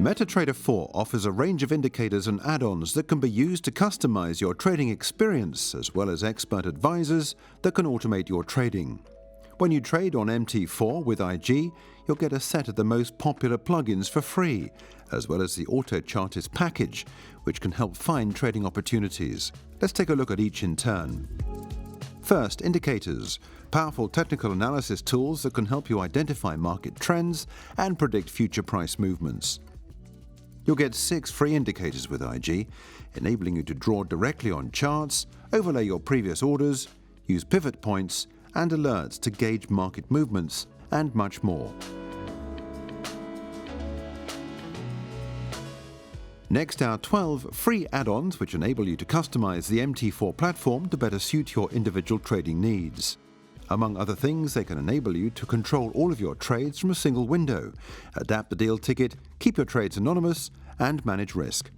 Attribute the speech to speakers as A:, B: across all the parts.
A: MetaTrader 4 offers a range of indicators and add-ons that can be used to customize your trading experience, as well as expert advisors that can automate your trading. When you trade on MT4 with IG, you'll get a set of the most popular plugins for free, as well as the Autochartist package, which can help find trading opportunities. Let's take a look at each in turn. First, indicators. Powerful technical analysis tools that can help you identify market trends and predict future price movements. You'll get 6 free indicators with IG, enabling you to draw directly on charts, overlay your previous orders, use pivot points and alerts to gauge market movements, and much more. Next are 12 free add-ons which enable you to customize the MT4 platform to better suit your individual trading needs. Among other things, they can enable you to control all of your trades from a single window, adapt the deal ticket, keep your trades anonymous, and manage risk.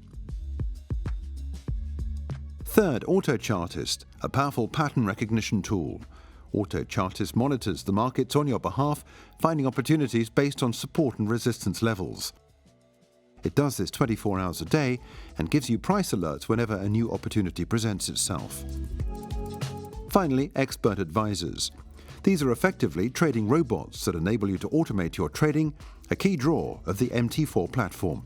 A: Third, Autochartist, a powerful pattern recognition tool. Autochartist monitors the markets on your behalf, finding opportunities based on support and resistance levels. It does this 24 hours a day and gives you price alerts whenever a new opportunity presents itself. Finally, expert advisors. These are effectively trading robots that enable you to automate your trading, a key draw of the MT4 platform.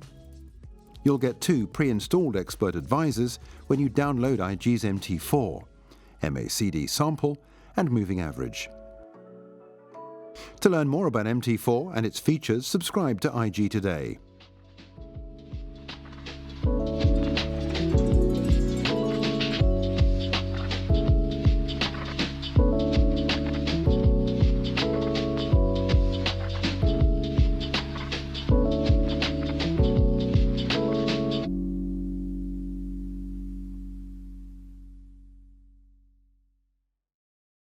A: You'll get 2 pre-installed expert advisors when you download IG's MT4, MACD sample and moving average. To learn more about MT4 and its features, subscribe to IG today.